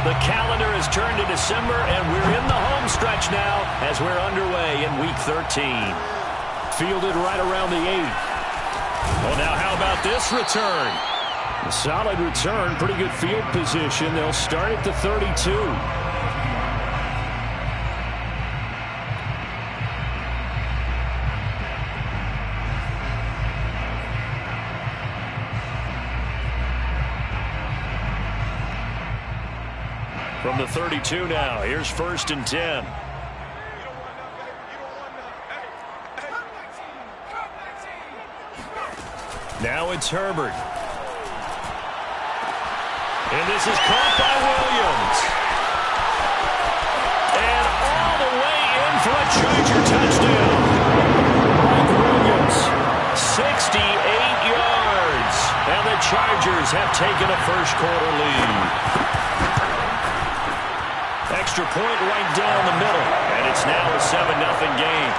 The calendar has turned to December, and we're in the home stretch now as we're underway in Week 13. Fielded right around the 8. Well, now how about this return? A solid return, pretty good field position. They'll start at the 32. From the 32 now, here's 1st and 10. Now it's Herbert. And this is caught by Williams. And all the way in for a Charger touchdown. Mike Williams, 68 yards. And the Chargers have taken a first-quarter lead. Extra point right down the middle. And it's now a 7-0 game.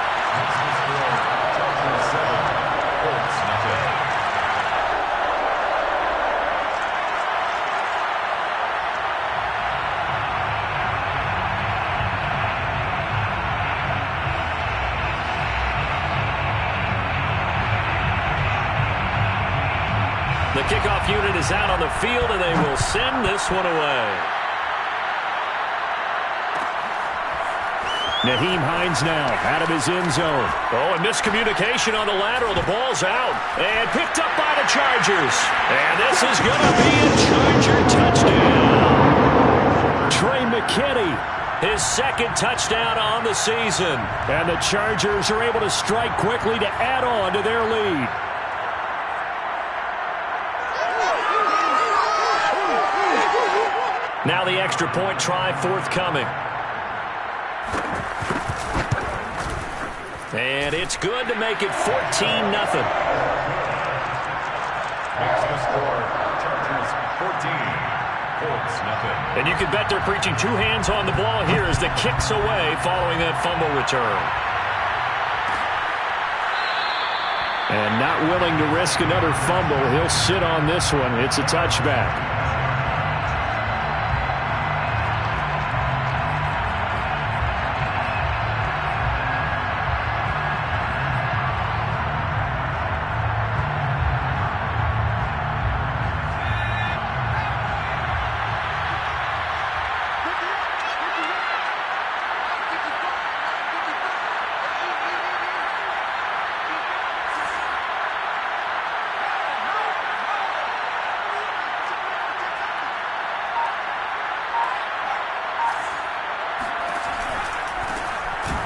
The kickoff unit is out on the field, and they will send this one away. Nyheim Hines now out of his end zone. Oh, and miscommunication on the lateral. The ball's out and picked up by the Chargers. And this is going to be a Charger touchdown. Trey McKinney, his second touchdown on the season. And the Chargers are able to strike quickly to add on to their lead. Now the extra point try forthcoming. And it's good to make it 14-0. Makes the score Chargers 14, Colts nothing. And you can bet they're preaching two hands on the ball here as the kick's away following that fumble return. And not willing to risk another fumble, he'll sit on this one. It's a touchback.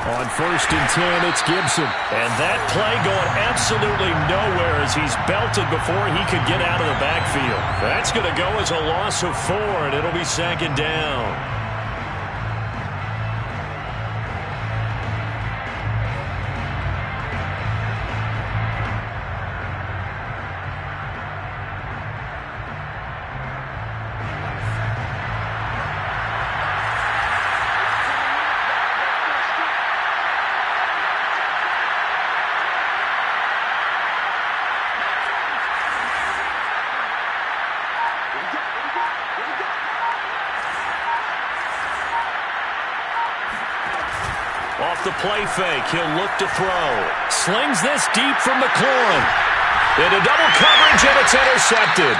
On 1st and 10, it's Gibson. And that play going absolutely nowhere as he's belted before he could get out of the backfield. That's going to go as a loss of 4, and it'll be 2nd down. Off the play fake, he'll look to throw. Slings this deep from McLaurin. Into double coverage, and it's intercepted.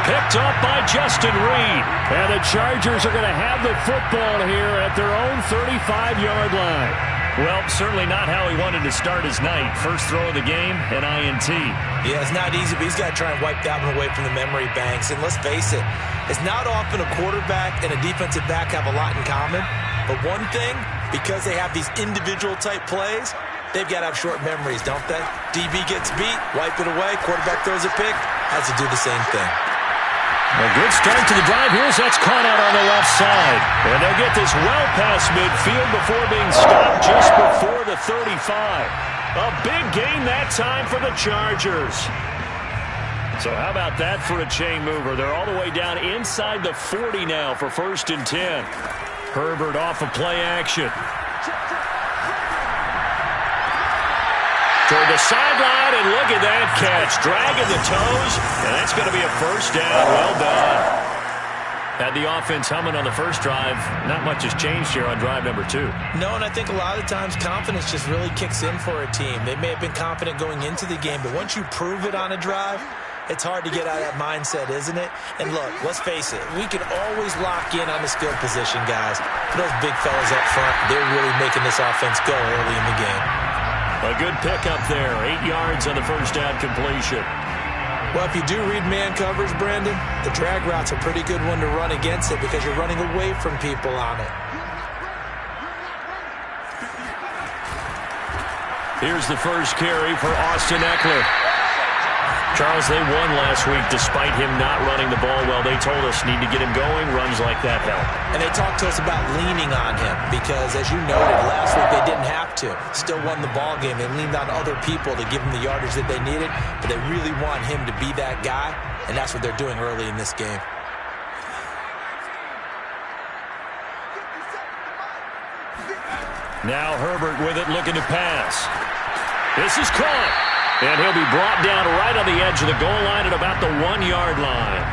Picked up by Justin Reed. And the Chargers are going to have the football here at their own 35-yard line. Well, certainly not how he wanted to start his night. First throw of the game, an INT. Yeah, it's not easy, but he's got to try and wipe that one away from the memory banks. And let's face it, it's not often a quarterback and a defensive back have a lot in common. But one thing, because they have these individual type plays, they've got to have short memories, don't they? DB gets beat, wipe it away, quarterback throws a pick, has to do the same thing. A good start to the drive here as that's caught out on the left side. And they'll get this well past midfield before being stopped just before the 35. A big gain that time for the Chargers. So how about that for a chain mover? They're all the way down inside the 40 now for 1st and 10. Herbert off of play action. Toward the sideline, and look at that catch. Dragging the toes, and that's going to be a first down. Well done. Had the offense humming on the first drive. Not much has changed here on drive number 2. No, and I think a lot of times confidence just really kicks in for a team. They may have been confident going into the game, but once you prove it on a drive, it's hard to get out of that mindset, isn't it? And look, let's face it, we can always lock in on the skill position, guys. For those big fellas up front, they're really making this offense go early in the game. A good pickup there. 8 yards on the first down completion. Well, if you do read man coverage, Brandon, the drag route's a pretty good one to run against it because you're running away from people on it. Here's the first carry for Austin Eckler. Charles, they won last week despite him not running the ball well. They told us need to get him going. Runs like that help. And they talked to us about leaning on him because, as you noted, last week they didn't have to. Still won the ball game. They leaned on other people to give them the yardage that they needed, but they really want him to be that guy, and that's what they're doing early in this game. Now Herbert with it, looking to pass. This is caught. And he'll be brought down right on the edge of the goal line at about the 1-yard line.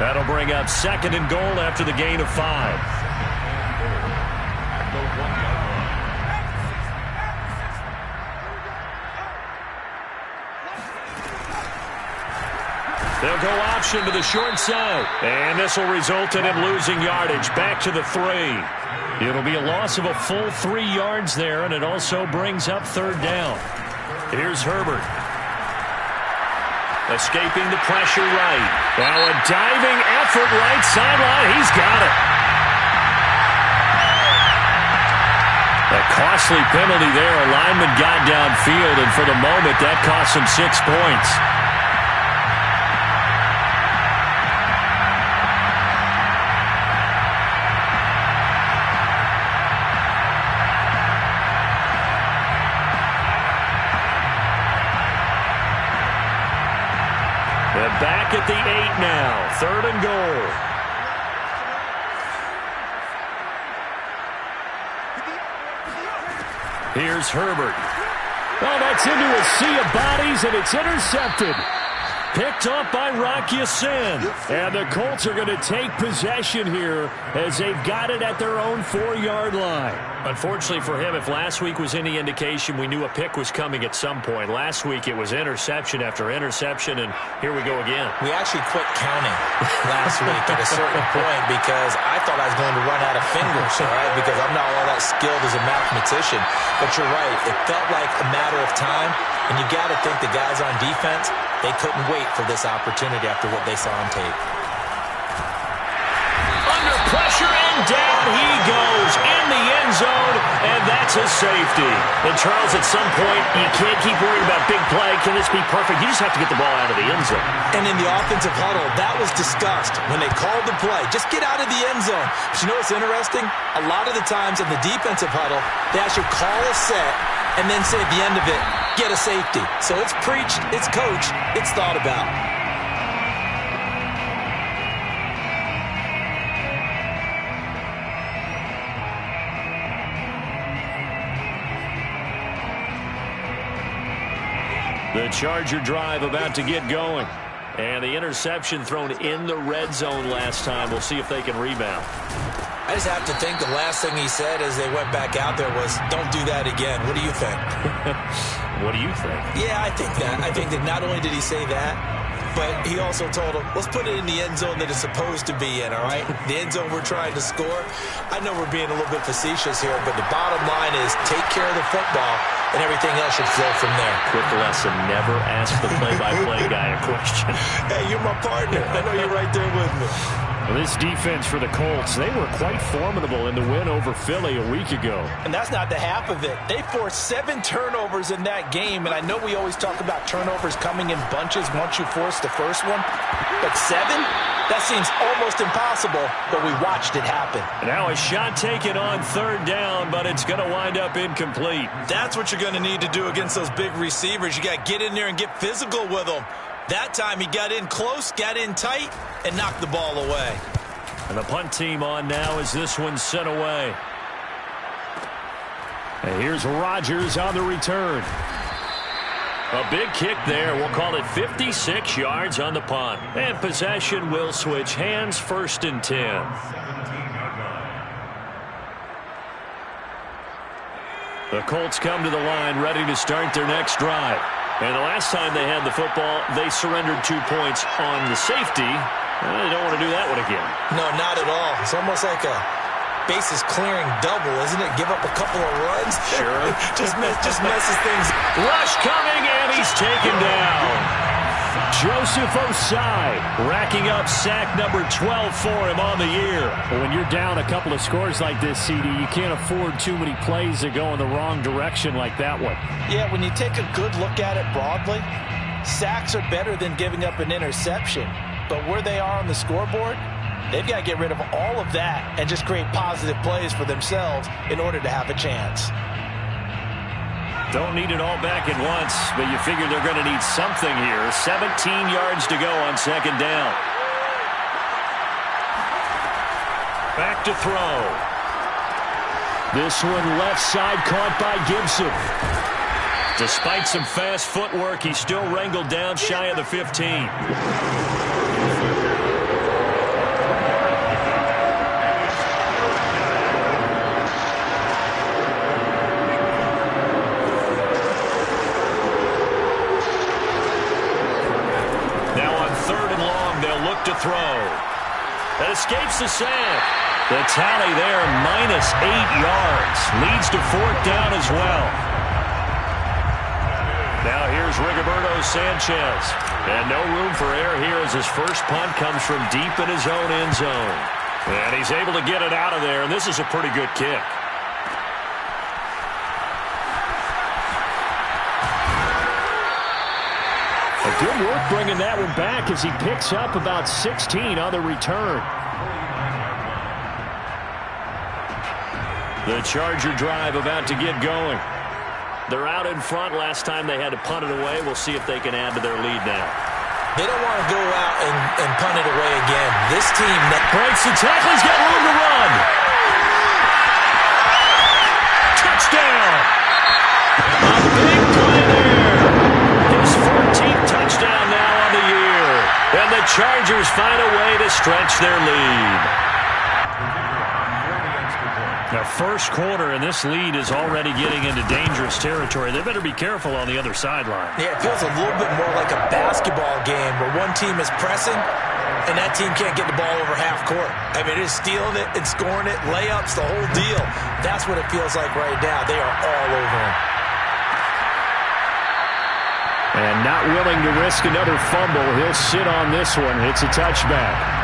That'll bring up 2nd and goal after the gain of 5. They'll go option to the short side. And this will result in him losing yardage back to the 3. It'll be a loss of a full 3 yards there, and it also brings up 3rd down. Here's Herbert. Escaping the pressure right. Now a diving effort right sideline. He's got it. A costly penalty there. A lineman got downfield, and for the moment, that cost him 6 points. Back at the 8 now. 3rd and goal. Here's Herbert. Oh, that's into a sea of bodies, and it's intercepted. Picked up by Rock Ya-Sin. And the Colts are going to take possession here as they've got it at their own 4-yard line. Unfortunately for him, if last week was any indication, we knew a pick was coming at some point. Last week it was interception after interception, and here we go again. We actually quit counting last week at a certain point because I thought I was going to run out of fingers, all right, because I'm not all that skilled as a mathematician. But you're right. It felt like a matter of time, and you got to think the guys on defense, they couldn't wait for this opportunity after what they saw on tape. Under pressure, and down he goes in the end zone, and that's a safety. And Charles, at some point, you can't keep worrying about big play. Can this be perfect? You just have to get the ball out of the end zone. And in the offensive huddle, that was discussed when they called the play. Just get out of the end zone. But you know what's interesting? A lot of the times in the defensive huddle, they actually call a set and then say at the end of it, get a safety. So it's preached, it's coached, it's thought about. The Charger drive about to get going. And the interception thrown in the red zone last time. We'll see if they can rebound. I just have to think the last thing he said as they went back out there was, don't do that again. What do you think? What do you think? Yeah, I think that. I think that not only did he say that, but he also told him, let's put it in the end zone that it's supposed to be in, all right? The end zone we're trying to score. I know we're being a little bit facetious here, but the bottom line is take care of the football, and everything else should flow from there. Quick lesson, never ask the play-by-play guy a question. Hey, you're my partner. I know you're right there with me. Well, this defense for the Colts, they were quite formidable in the win over Philly a week ago. And that's not the half of it. They forced 7 turnovers in that game, and I know we always talk about turnovers coming in bunches once you force the first one, but 7? That seems almost impossible, but we watched it happen. Now a shot taken on 3rd down, but it's going to wind up incomplete. That's what you're going to need to do against those big receivers. You got to get in there and get physical with them. That time he got in close, got in tight, and knocked the ball away. And the punt team on now as this one's sent away. And here's Rodgers on the return. A big kick there. We'll call it 56 yards on the punt. And possession will switch hands, 1st and 10. 17-yard line. The Colts come to the line ready to start their next drive. And the last time they had the football, they surrendered 2 points on the safety. They don't want to do that one again. No, not at all. It's almost like a bases clearing double, isn't it? Give up a couple of runs. Sure. just messes things. Rush coming, and he's taken down. Joseph Osai racking up sack number 12 for him on the year. When you're down a couple of scores like this, CD, you can't afford too many plays that go in the wrong direction like that one. Yeah, when you take a good look at it broadly, sacks are better than giving up an interception. But where they are on the scoreboard, they've got to get rid of all of that and just create positive plays for themselves in order to have a chance. Don't need it all back at once, but you figure they're going to need something here. 17 yards to go on 2nd down. Back to throw. This one left side caught by Gibson. Despite some fast footwork, he's still wrangled down shy of the 15. To throw. That escapes the sack. The tally there, -8 yards. Leads to 4th down as well. Now here's Rigoberto Sanchez. And no room for error here as his first punt comes from deep in his own end zone. And he's able to get it out of there, and this is a pretty good kick. Good work bringing that one back as he picks up about 16 on the return. The Charger drive about to get going. They're out in front. Last time they had to punt it away. We'll see if they can add to their lead now. They don't want to go out and punt it away again. This team breaks the tackle. He's got room to run. Touchdown. A big play there. His 14th touchdown now on the year. And the Chargers find a way to stretch their lead. The first quarter, and this lead is already getting into dangerous territory. They better be careful on the other sideline. Yeah, it feels a little bit more like a basketball game where one team is pressing and that team can't get the ball over half court. I mean, it is stealing it and scoring it, layups, the whole deal. That's what it feels like right now. They are all over him. And not willing to risk another fumble. He'll sit on this one. It's a touchback.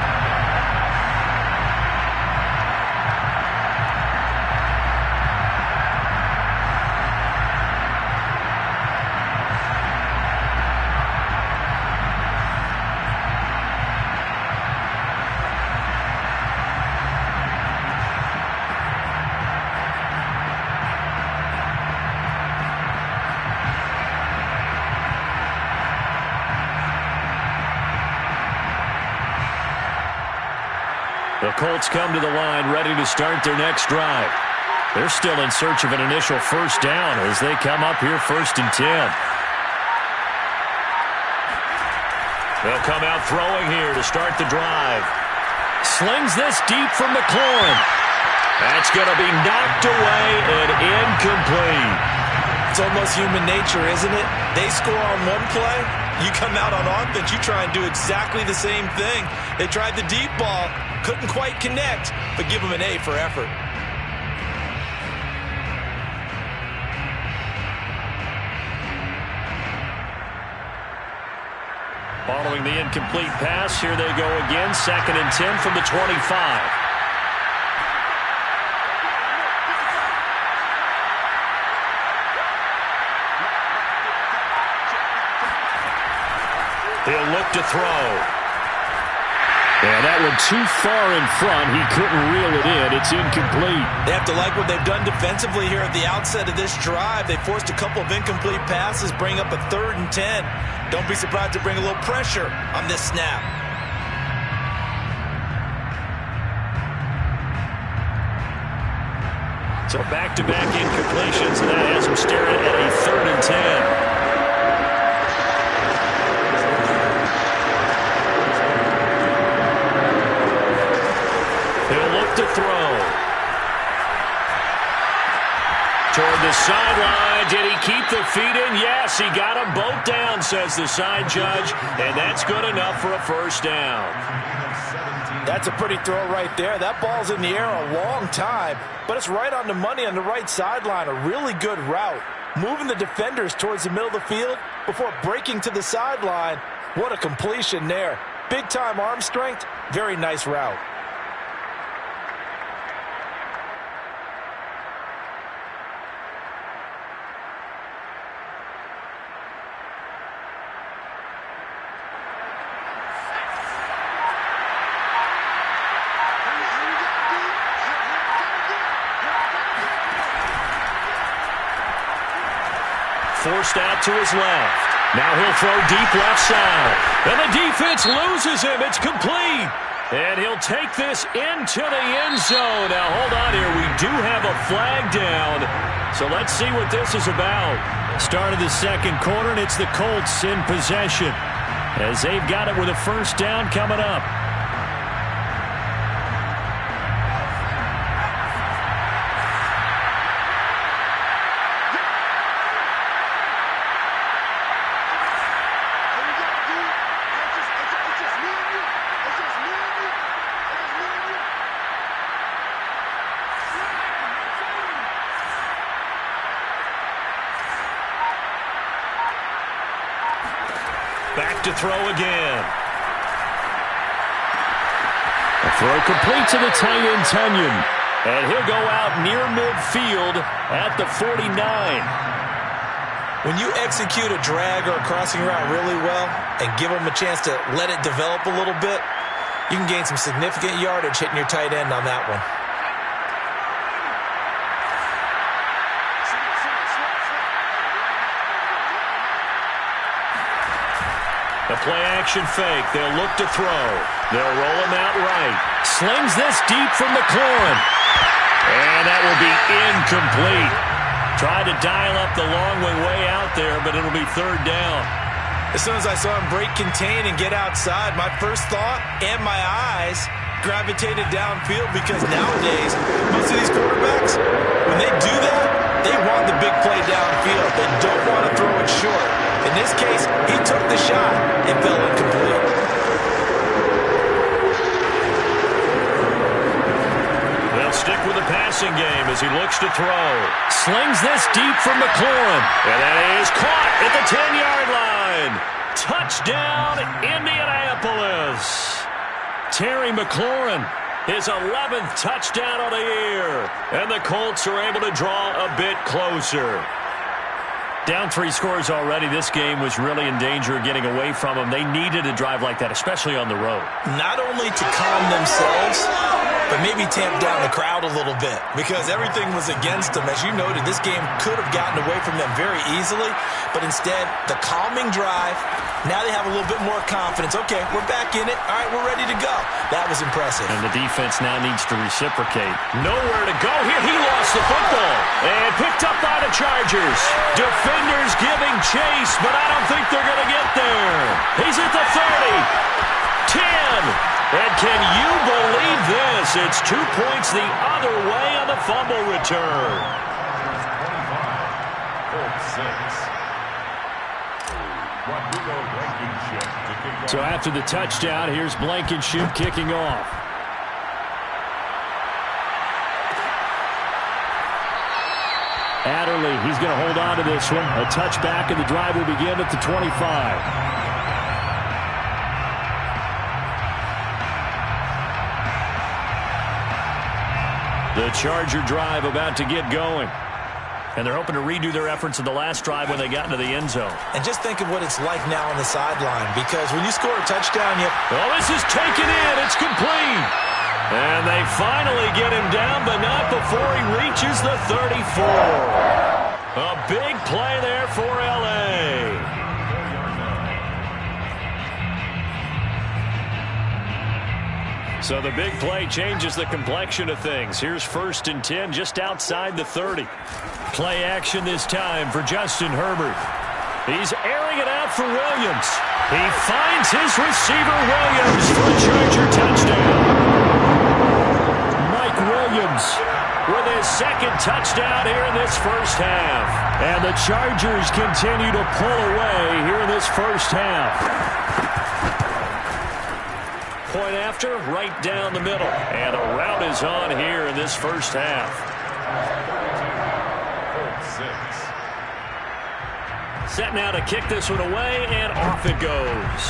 The Colts come to the line ready to start their next drive. They're still in search of an initial first down as they come up here 1st and 10. They'll come out throwing here to start the drive. Slings this deep from McLaurin. That's going to be knocked away and incomplete. It's almost human nature, isn't it? They score on one play. You come out on offense, you try and do exactly the same thing. They tried the deep ball, couldn't quite connect, but give them an A for effort. Following the incomplete pass, here they go again. 2nd and 10 from the 25. He'll look to throw. Yeah, that one too far in front. He couldn't reel it in. It's incomplete. They have to like what they've done defensively here at the outset of this drive. They forced a couple of incomplete passes, bring up a 3rd and 10. Don't be surprised to bring a little pressure on this snap. So back-to-back incompletions, and that has him staring at a 3rd and 10. to throw. Toward the sideline. Did he keep the feet in? Yes, he got them both down, says the side judge, and that's good enough for a first down. That's a pretty throw right there. That ball's in the air a long time, but it's right on the money on the right sideline. A really good route. Moving the defenders towards the middle of the field before breaking to the sideline. What a completion there. Big-time arm strength. Very nice route. Forced out to his left. Now he'll throw deep left side. And the defense loses him. It's complete. And he'll take this into the end zone. Now hold on here. We do have a flag down. So let's see what this is about. Start of the second quarter, and it's the Colts in possession as they've got it with a first down coming up. Back to throw again. A throw complete to the tight end, Tunyon. And he'll go out near midfield at the 49. When you execute a drag or a crossing route really well and give them a chance to let it develop a little bit, you can gain some significant yardage hitting your tight end on that one. The play-action fake. They'll look to throw. They'll roll him out right. Slings this deep from McLaurin. And that will be incomplete. Tried to dial up the long way out there, but it'll be third down. As soon as I saw him break contain and get outside, my first thought and my eyes gravitated downfield because nowadays, most of these quarterbacks, when they do that, they want the big play downfield. They don't want to throw it short. In this case, he took the shot and fell incomplete. They'll stick with the passing game as he looks to throw. Slings this deep from McLaurin. And that is caught at the 10-yard line. Touchdown, Indianapolis. Terry McLaurin, his 11th touchdown of the year. And the Colts are able to draw a bit closer. Down 3 scores already. This game was really in danger of getting away from them. They needed a drive like that, especially on the road. Not only to calm themselves, but maybe tamp down the crowd a little bit because everything was against them. As you noted, this game could have gotten away from them very easily, but instead, the calming drive, now they have a little bit more confidence. Okay, we're back in it. All right, we're ready to go. That was impressive. And the defense now needs to reciprocate. Nowhere to go here. He lost the football and picked up by the Chargers. Defenders giving chase, but I don't think they're going to get there. He's at the 30, 10. And can you believe this? It's 2 points the other way on the fumble return. So after the touchdown, here's Blankenship kicking off. Adderley, he's going to hold on to this one. A touchback, and the drive will begin at the 25. The Charger drive about to get going. And they're hoping to redo their efforts in the last drive when they got into the end zone. And just think of what it's like now on the sideline, because when you score a touchdown, well, this is taken in. It's complete. And they finally get him down, but not before he reaches the 34. A big play there for L.A. So the big play changes the complexion of things. Here's 1st and 10 just outside the 30. Play action this time for Justin Herbert. He's airing it out for Williams. He finds his receiver Williams for a Charger touchdown. second touchdown here in this first half. And the Chargers continue to pull away here in this first half. Point after, right down the middle. And a rout is on here in this first half. Set now to kick this one away, and off it goes.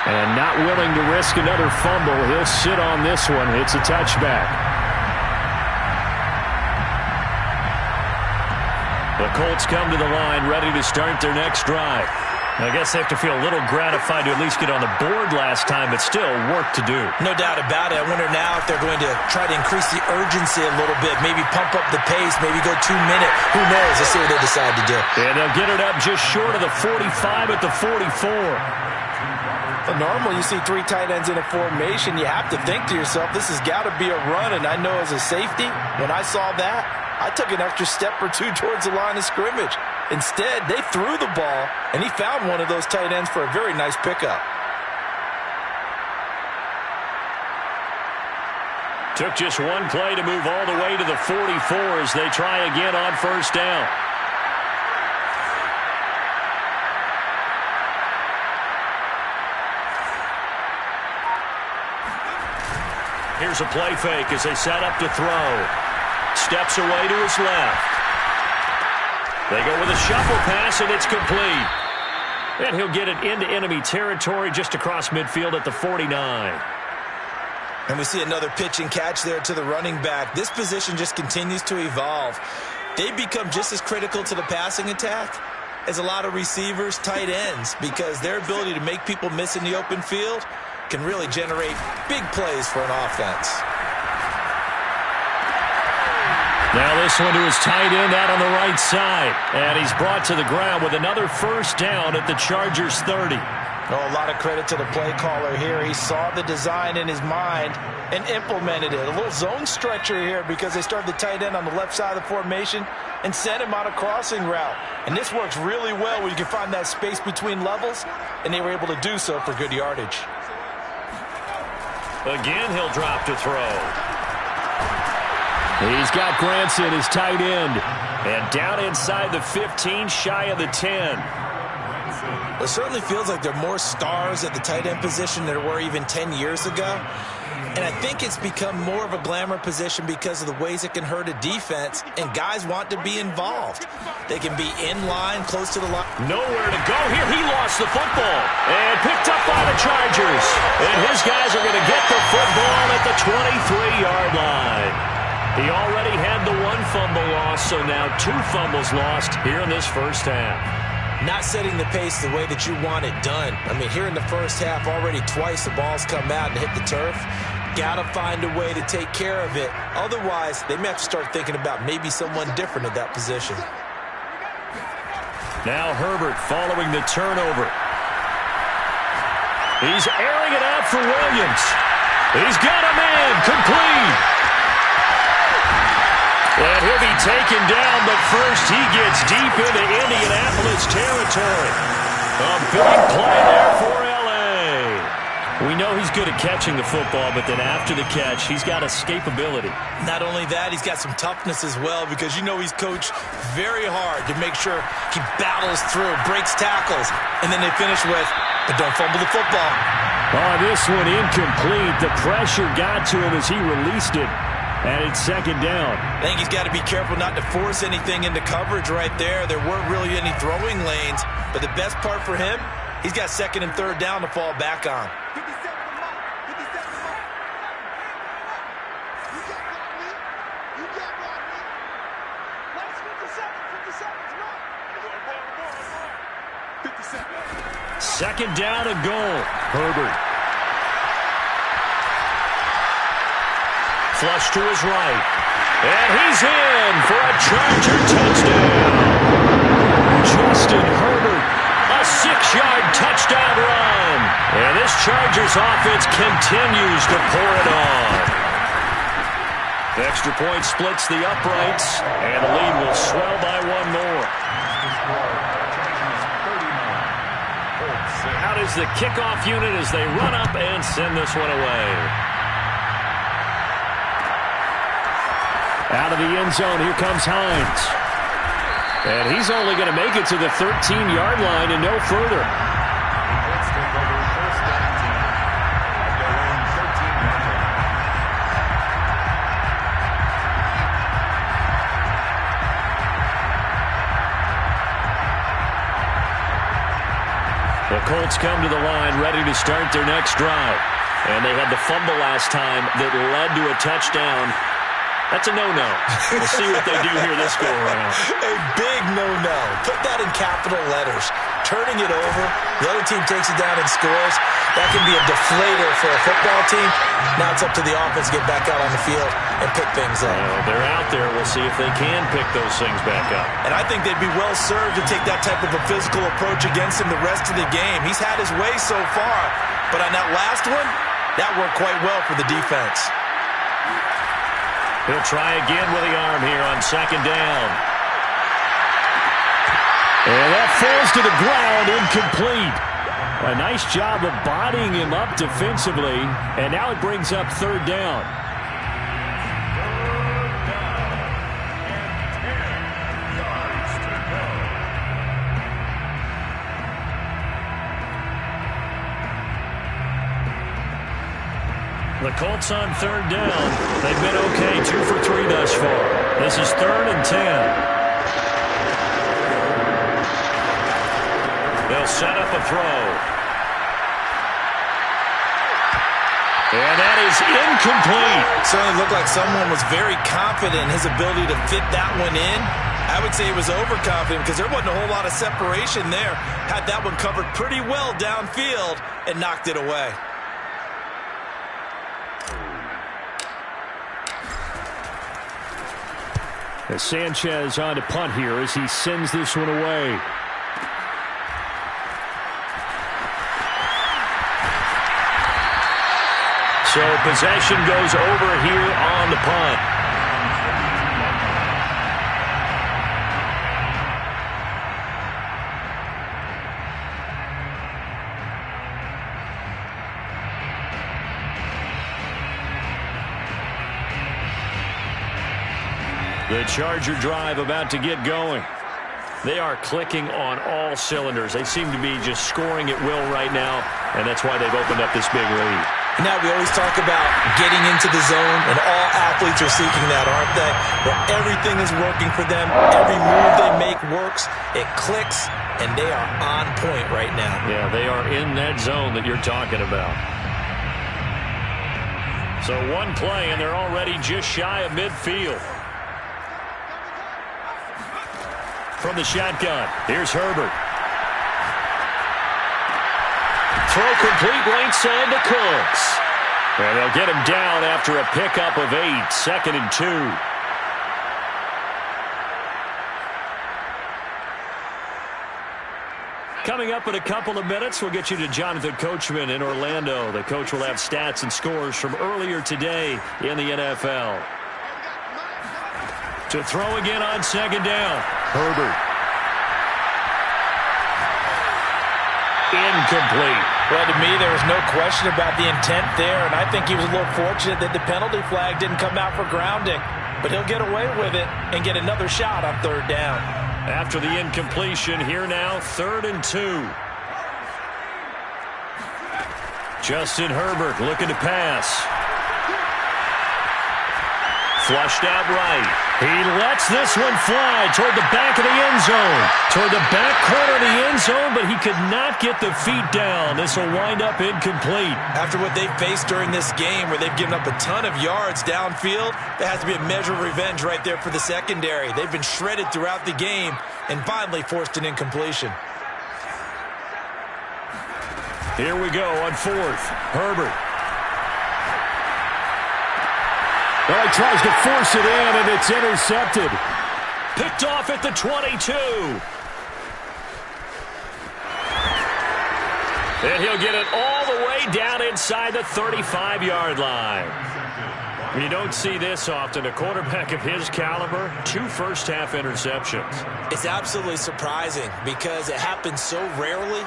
And not willing to risk another fumble. He'll sit on this one. It's a touchback. The Colts come to the line, ready to start their next drive. I guess they have to feel a little gratified to at least get on the board last time, but still work to do. No doubt about it. I wonder now if they're going to try to increase the urgency a little bit, maybe pump up the pace, maybe go 2 minutes. Who knows? Let's see what they decide to do. And they'll get it up just short of the 45 at the 44. Normal, you see 3 tight ends in a formation, you have to think to yourself, this has got to be a run, and I know as a safety, when I saw that, I took an extra step or 2 towards the line of scrimmage. Instead, they threw the ball, and he found one of those tight ends for a very nice pickup. Took just one play to move all the way to the 44 as they try again on first down. Here's a play fake as they set up to throw. Steps away to his left. They go with a shuffle pass, and it's complete. And he'll get it into enemy territory just across midfield at the 49. And we see another pitch and catch there to the running back. This position just continues to evolve. They become just as critical to the passing attack as a lot of receivers, tight ends, because their ability to make people miss in the open field can really generate big plays for an offense. Now this one to his tight end out on the right side. And he's brought to the ground with another first down at the Chargers 30. Oh, a lot of credit to the play caller here. He saw the design in his mind and implemented it. A little zone stretcher here because they started the tight end on the left side of the formation and sent him on a crossing route. And this works really well when you can find that space between levels, and they were able to do so for good yardage. Again, he'll drop to throw. He's got Granson, his tight end. And down inside the 15, shy of the 10. It certainly feels like there are more stars at the tight end position than there were even 10 years ago. And I think it's become more of a glamour position because of the ways it can hurt a defense, and guys want to be involved. They can be in line, close to the line. Nowhere to go here. He lost the football and picked up by the Chargers. And his guys are going to get the football at the 23-yard line. He already had the 1 fumble loss, so now 2 fumbles lost here in this first half. Not setting the pace the way that you want it done. I mean, here in the first half, already twice the ball's come out and hit the turf. Got to find a way to take care of it. Otherwise, they may have to start thinking about maybe someone different at that position. Now Herbert following the turnover. He's airing it out for Williams. He's got a man complete. And he'll be taken down, but first he gets deep into Indianapolis territory. A big play there for L.A. We know he's good at catching the football, but then after the catch, he's got escapability. Not only that, he's got some toughness as well, because you know he's coached very hard to make sure he battles through, breaks tackles, and then they finish with, but don't fumble the football. Oh, this one incomplete. The pressure got to him as he released it. And it's second down. I think he's got to be careful not to force anything into coverage right there. There weren't really any throwing lanes. But the best part for him, he's got second and third down to fall back on. Second down and goal. Herbert. Flush to his right. And he's in for a Charger touchdown. Justin Herbert, a 6-yard touchdown run. And this Chargers offense continues to pour it on. The extra point splits the uprights, and the lead will swell by 1 more. Out is the kickoff unit as they run up and send this one away. Out of the end zone, here comes Hines. And he's only going to make it to the 13-yard line and no further. The Colts come to the line ready to start their next drive. And they had the fumble last time that led to a touchdown. That's a no-no. We'll see what they do here this go-around. A big no-no. Put that in capital letters. Turning it over, the other team takes it down and scores. That can be a deflator for a football team. Now it's up to the offense to get back out on the field and pick things up. They're out there. We'll see if they can pick those things back up. And I think they'd be well served to take that type of a physical approach against him the rest of the game. He's had his way so far, but on that last one, that worked quite well for the defense. He'll try again with the arm here on second down. And that falls to the ground, incomplete. A nice job of bodying him up defensively, and now it brings up third down. The Colts on third down. They've been okay, 2 for 3 thus far. This is 3rd and 10. They'll set up a throw. And that is incomplete. Certainly looked like someone was very confident in his ability to fit that one in. I would say he was overconfident because there wasn't a whole lot of separation there. Had that one covered pretty well downfield and knocked it away. As Sanchez on to punt here as he sends this one away. So possession goes over here on the punt. The Charger drive about to get going. They are clicking on all cylinders. They seem to be just scoring at will right now, and that's why they've opened up this big lead. Now we always talk about getting into the zone, and all athletes are seeking that, aren't they? Where everything is working for them. Every move they make works. It clicks, and they are on point right now. Yeah, they are in that zone that you're talking about. So one play, and they're already just shy of midfield. From the shotgun, here's Herbert. Throw complete right side to Cooks. And they'll get him down after a pickup of 8, 2nd and 2. Coming up in a couple of minutes, we'll get you to Jonathan Coachman in Orlando. The coach will have stats and scores from earlier today in the NFL. To throw again on second down. Herbert. Incomplete. Well, to me, there was no question about the intent there, and I think he was a little fortunate that the penalty flag didn't come out for grounding. But he'll get away with it and get another shot on third down. After the incompletion, here now, 3rd and 2. Justin Herbert looking to pass. Flushed out right. He lets this one fly toward the back of the end zone. Toward the back corner of the end zone, but he could not get the feet down. This will wind up incomplete. After what they've faced during this game where they've given up a ton of yards downfield, there has to be a measure of revenge right there for the secondary. They've been shredded throughout the game and finally forced an incompletion. Here we go on 4th. Herbert. Well, he tries to force it in, and it's intercepted. Picked off at the 22. And he'll get it all the way down inside the 35-yard line. You don't see this often. A quarterback of his caliber, 2 first-half interceptions. It's absolutely surprising because it happens so rarely.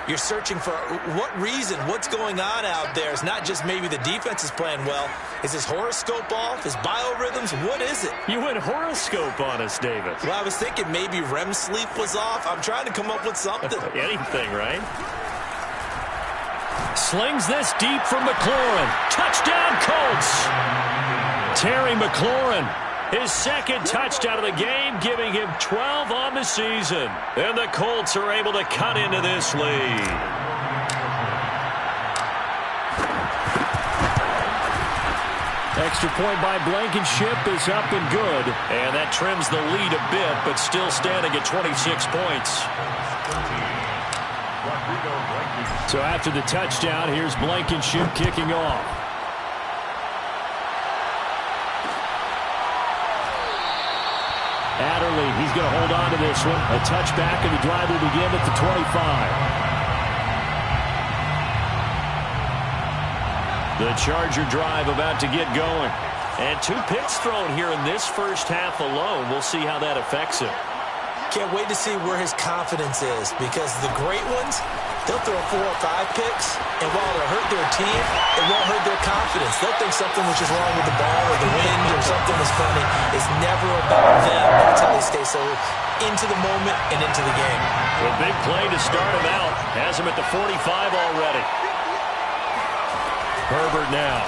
You're searching for what reason, what's going on out there. It's not just maybe the defense is playing well. Is his horoscope off? His biorhythms? What is it? You went horoscope on us, David. Well, I was thinking maybe REM sleep was off. I'm trying to come up with something. Anything, right? Slings this deep from McLaurin. Touchdown, Colts! Terry McLaurin, his second touchdown of the game, giving him 12 on the season. And the Colts are able to cut into this lead. Extra point by Blankenship is up and good. And that trims the lead a bit, but still standing at 26 points. So after the touchdown, here's Blankenship kicking off. Adderley, he's going to hold on to this one. A touchback, and the drive will begin at the 25. The Charger drive about to get going. And 2 picks thrown here in this first half alone. We'll see how that affects him. Can't wait to see where his confidence is, because the great ones, they'll throw 4 or 5 picks, and while they'll hurt their team, it won't hurt their confidence. They'll think something was just wrong with the ball or the wind or something was funny. It's never about them. That's how they stay so into the moment and into the game. A big play to start him out. Has him at the 45 already. Herbert now.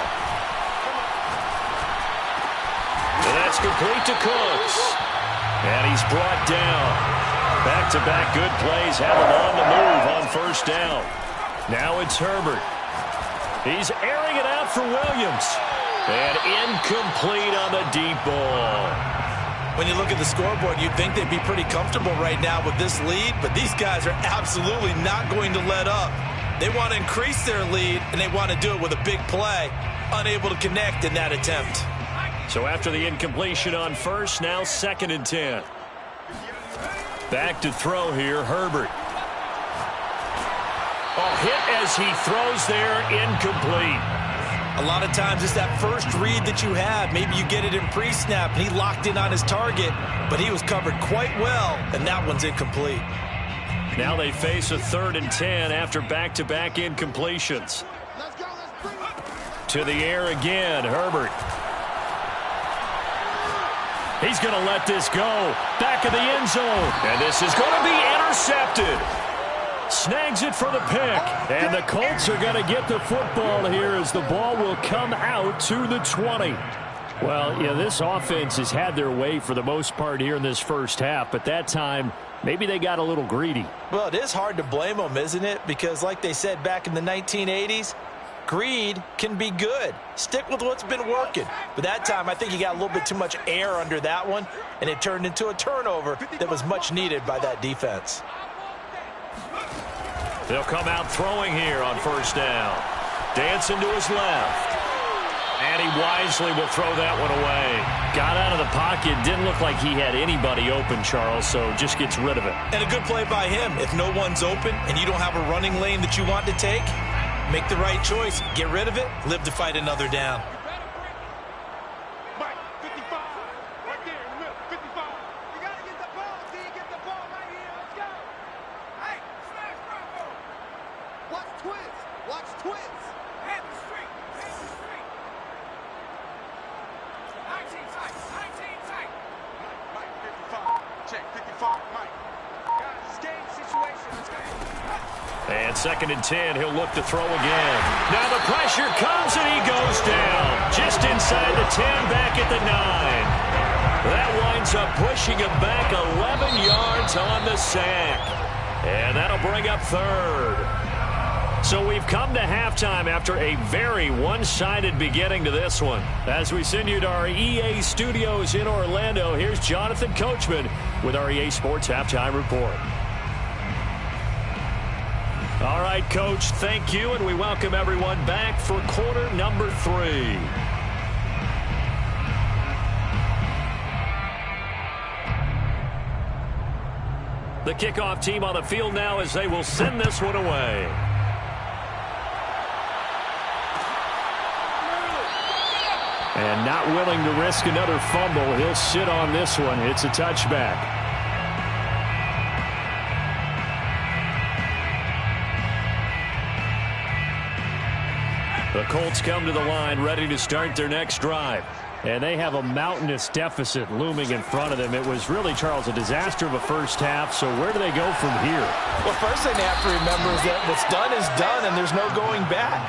And that's complete to Cooks. And he's brought down. Back-to-back good plays have him on the move on first down. Now it's Herbert. He's airing it out for Williams. And incomplete on the deep ball. When you look at the scoreboard, you'd think they'd be pretty comfortable right now with this lead, but these guys are absolutely not going to let up. They want to increase their lead, and they want to do it with a big play. Unable to connect in that attempt. So after the incompletion on first, now 2nd and 10. Back to throw here, Herbert. Oh, hit as he throws there, incomplete. A lot of times it's that first read that you have. Maybe you get it in pre-snap, and he locked in on his target, but he was covered quite well, and that one's incomplete. Now they face a 3rd and 10 after back-to-back incompletions. To the air again, Herbert. He's going to let this go. Back of the end zone. And this is going to be intercepted. Snags it for the pick. And the Colts are going to get the football here as the ball will come out to the 20. Well, yeah, this offense has had their way for the most part here in this first half. But that time, maybe they got a little greedy. Well, it is hard to blame them, isn't it? Because like they said back in the 1980s, greed can be good. Stick with what's been working. But that time, I think he got a little bit too much air under that one, and it turned into a turnover that was much needed by that defense. They'll come out throwing here on first down. Dancing to his left. And he wisely will throw that one away. Got out of the pocket. Didn't look like he had anybody open, Charles, so just gets rid of it. And a good play by him. If no one's open and you don't have a running lane that you want to take, make the right choice. Get rid of it. Live to fight another down. Mike, 55. Right there in the middle. 55. You got to get the ball, D. Get the ball right here. Let's go. Hey, smash Bravo. Watch twins. Watch twins. Head the street. Head the street. 19 tight. 19 tight. Mike, 55. Check 55. Mike. Guys, game situation. Let's go. And 2nd and 10, he'll look to throw again. Now the pressure comes and he goes down. Just inside the 10, back at the 9. That winds up pushing him back 11 yards on the sack. And that'll bring up 3rd. So we've come to halftime after a very one-sided beginning to this one. As we send you to our EA studios in Orlando, here's Jonathan Coachman with our EA Sports Halftime Report. All right, Coach, thank you, and we welcome everyone back for quarter number 3. The kickoff team on the field now as they will send this one away. And not willing to risk another fumble, he'll sit on this one. It's a touchback. The Colts come to the line ready to start their next drive. And they have a mountainous deficit looming in front of them. It was really, Charles, a disaster of a first half. So where do they go from here? Well, first thing they have to remember is that what's done is done, and there's no going back.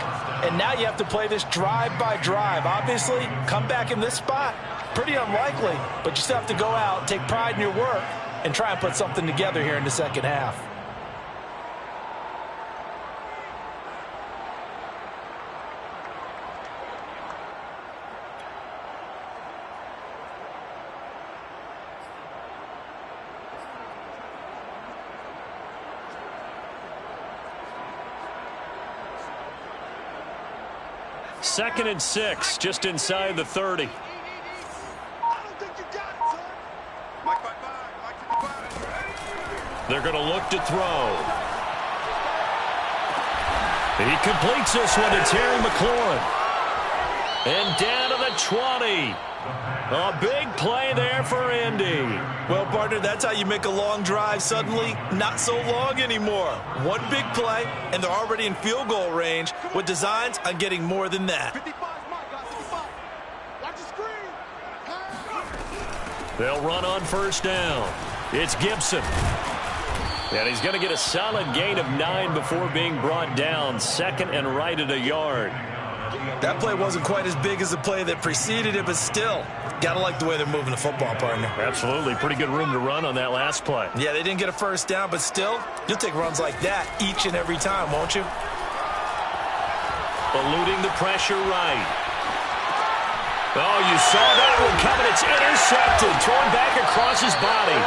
And now you have to play this drive by drive. Obviously, come back in this spot, pretty unlikely. But you still have to go out, take pride in your work, and try and put something together here in the second half. Second and 6, just inside the 30. They're going to look to throw. He completes this one to Terry McLaurin. And down to the 20. A big play there for Indy. Well, partner, that's how you make a long drive suddenly not so long anymore. One big play, and they're already in field goal range with designs on getting more than that. They'll run on first down. It's Gibson. And he's going to get a solid gain of 9 before being brought down. Second and right at a yard. That play wasn't quite as big as the play that preceded it, but still, got to like the way they're moving the football, partner. Absolutely. Pretty good room to run on that last play. Yeah, they didn't get a first down, but still, you'll take runs like that each and every time, won't you? Eluding the pressure right. Oh, you saw that one coming. It's intercepted. Thrown back across his body.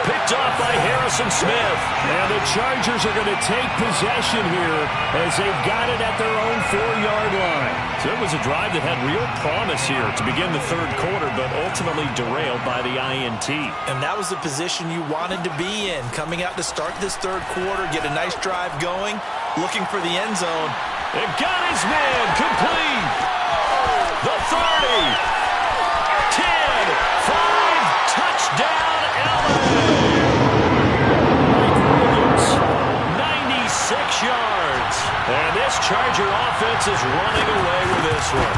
Picked off by Harrison Smith. And the Chargers are going to take possession here as they've got it at their own 4-yard line. So it was a drive that had real promise here to begin the third quarter, but ultimately derailed by the INT. And that was the position you wanted to be in. Coming out to start this third quarter, get a nice drive going, looking for the end zone. It got his man complete. The 30. 10. 5. Touchdown. 96 yards. And this Charger offense is running away with this one.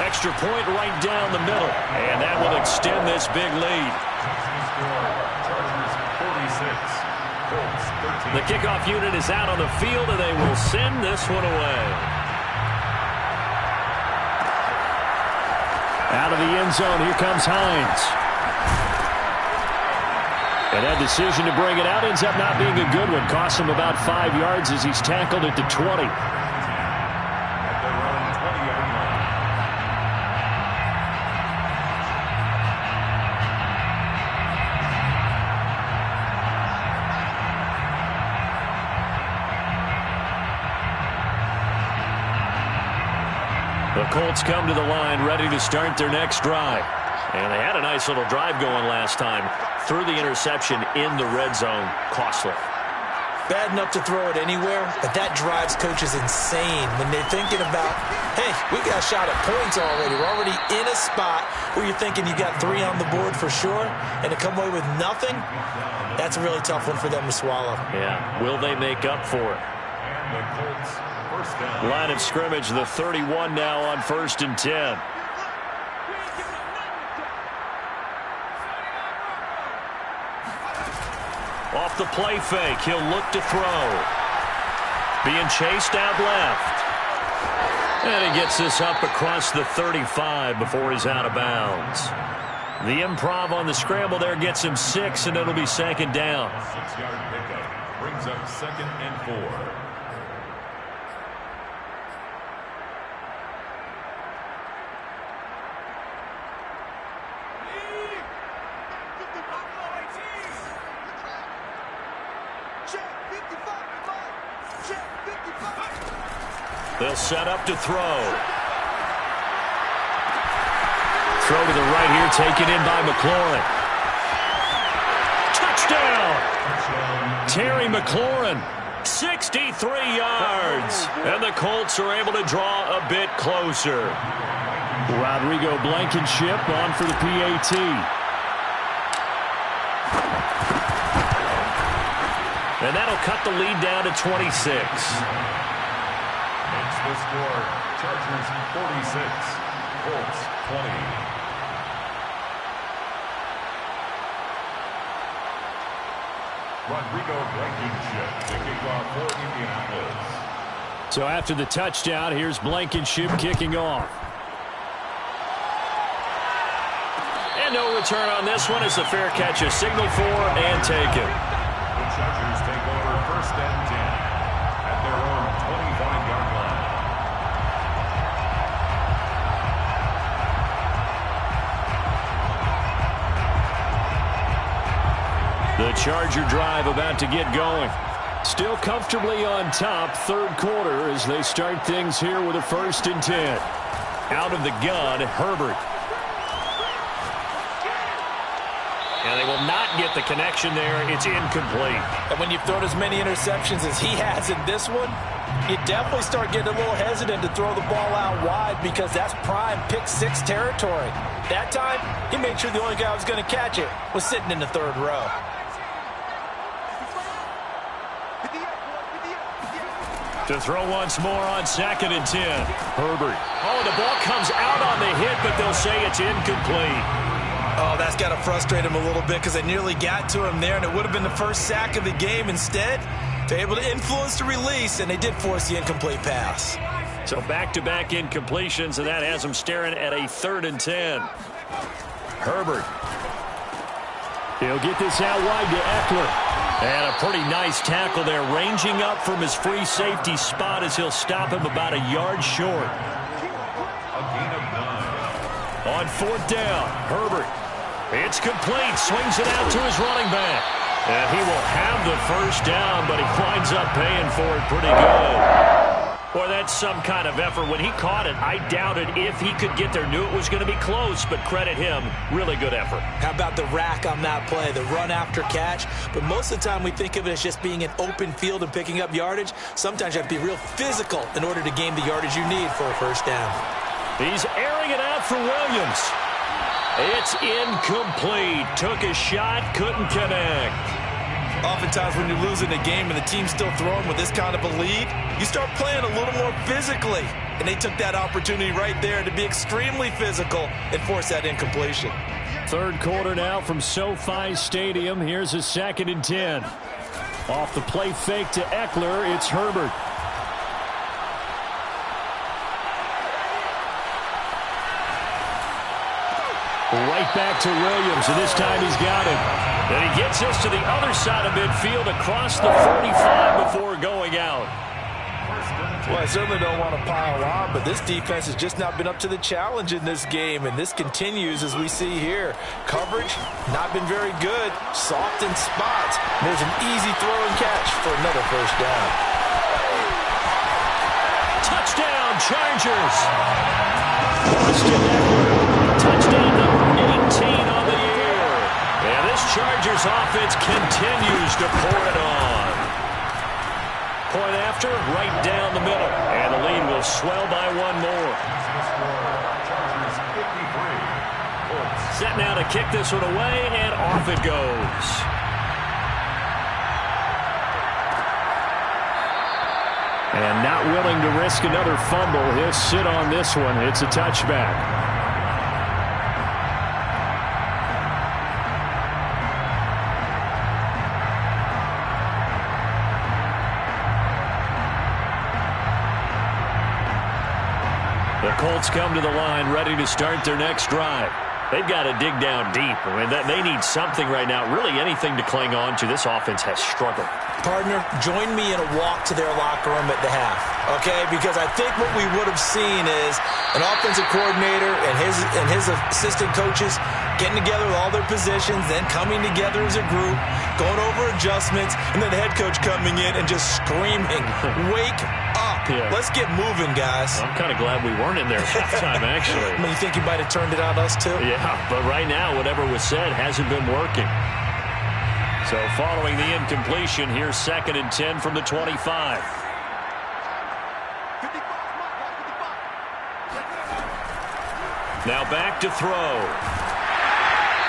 Extra point right down the middle. And that will extend this big lead. The kickoff unit is out on the field, and they will send this one away. Out of the end zone, here comes Hines. And that decision to bring it out ends up not being a good one. Costs him about 5 yards as he's tackled at the 20. The Colts come to the line ready to start their next drive. And they had a nice little drive going last time. Threw the interception in the red zone. Costly. Bad enough to throw it anywhere, but that drives coaches insane when they're thinking about, hey, we got a shot at points already. We're already in a spot where you're thinking you got 3 on the board for sure, and to come away with nothing, that's a really tough one for them to swallow. Yeah, will they make up for it? Line of scrimmage, the 31 now on 1st and 10. Off the play fake, he'll look to throw. Being chased out left. And he gets this up across the 35 before he's out of bounds. The improv on the scramble there gets him 6, and it'll be second down. 6-yard pickup brings up 2nd and 4. They'll set up to throw. Throw to the right here, taken in by McLaurin. Touchdown! Terry McLaurin, 63 yards. And the Colts are able to draw a bit closer. Rodrigo Blankenship on for the PAT. And that'll cut the lead down to 26. The score, Chargers 46, Colts 20. Rodrigo Blankenship to kick off for Indianapolis. So after the touchdown, here's Blankenship kicking off. And no return on this one as the fair catch is signaled for and taken. The Chargers take over 1st and 10 at their own 25-yard line. The Charger drive about to get going. Still comfortably on top, 3rd quarter as they start things here with a 1st and 10. Out of the gun, Herbert. And they will not get the connection there. It's incomplete. And when you've thrown as many interceptions as he has in this one, you definitely start getting a little hesitant to throw the ball out wide because that's prime pick 6 territory. That time, he made sure the only guy who was going to catch it was sitting in the 3rd row. To throw once more on 2nd and 10. Herbert. Oh, the ball comes out on the hit, but they'll say it's incomplete. Oh, that's got to frustrate him a little bit because they nearly got to him there, and it would have been the first sack of the game. Instead, they're able to influence the release, and they did force the incomplete pass. So back-to-back incompletions, and that has them staring at a 3rd and 10. Herbert. He'll get this out wide to Eckler. And a pretty nice tackle there, ranging up from his free safety spot as he'll stop him about a yard short. A gain of 9. On 4th down, Herbert. It's complete, swings it out to his running back. And he will have the 1st down, but he winds up paying for it pretty good. Boy, that's some kind of effort. When he caught it, I doubted if he could get there. Knew it was going to be close, but credit him. Really good effort. How about the rack on that play, the run after catch? But most of the time we think of it as just being an open field and picking up yardage. Sometimes you have to be real physical in order to gain the yardage you need for a 1st down. He's airing it out for Williams. It's incomplete. Took a shot, couldn't connect. Oftentimes when you're losing a game and the team's still throwing with this kind of a lead, you start playing a little more physically. And they took that opportunity right there to be extremely physical and force that incompletion. 3rd quarter now from SoFi Stadium. Here's a 2nd and 10. Off the play fake to Eckler, it's Herbert. Right back to Williams, and this time he's got him. And he gets us to the other side of midfield across the 45 before going out. Well, I certainly don't want to pile on, but this defense has just not been up to the challenge in this game, and this continues as we see here. Coverage, not been very good. Soft in spots. There's an easy throw and catch for another 1st down. Touchdown, Chargers. Austin Eckler. Touchdown number 18 on the year. And this Chargers offense continues to pour it on. Point after, right down the middle. And the lead will swell by 1 more. Chargers 53. Set now to kick this one away, and off it goes. And not willing to risk another fumble. He'll sit on this one. It's a touchback. The Colts come to the line ready to start their next drive. They've got to dig down deep. I mean, they need something right now, really anything to cling on to. This offense has struggled. Partner, join me in a walk to their locker room at the half, okay? Because I think what we would have seen is an offensive coordinator and his assistant coaches getting together with all their positions, then coming together as a group, going over adjustments, and then the head coach coming in and just screaming, wake up. Yeah. Let's get moving, guys. I'm kind of glad we weren't in there at halftime, actually. I mean, you think you might have turned it on us, too? Yeah, but right now, whatever was said hasn't been working. So following the incompletion, here's 2nd and 10 from the 25. Now back to throw.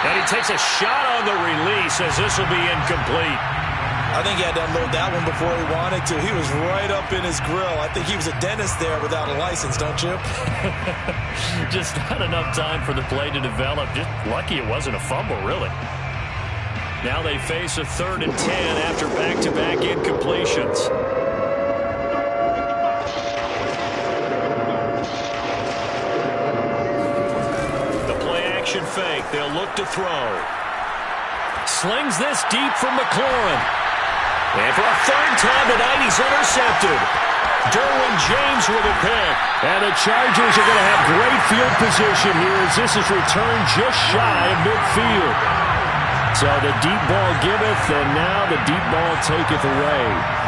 And he takes a shot on the release as this will be incomplete. I think he had to unload that one before he wanted to. He was right up in his grill. I think he was a dentist there without a license, don't you? Just not enough time for the play to develop. Just lucky it wasn't a fumble, really. Now they face a 3rd and 10 after back-to-back incompletions. The play-action fake. They'll look to throw. Slings this deep from McLaurin. And for a 3rd time tonight, he's intercepted. Derwin James with a pick. And the Chargers are going to have great field position here as this is returned just shy of midfield. So the deep ball giveth, and now the deep ball taketh away.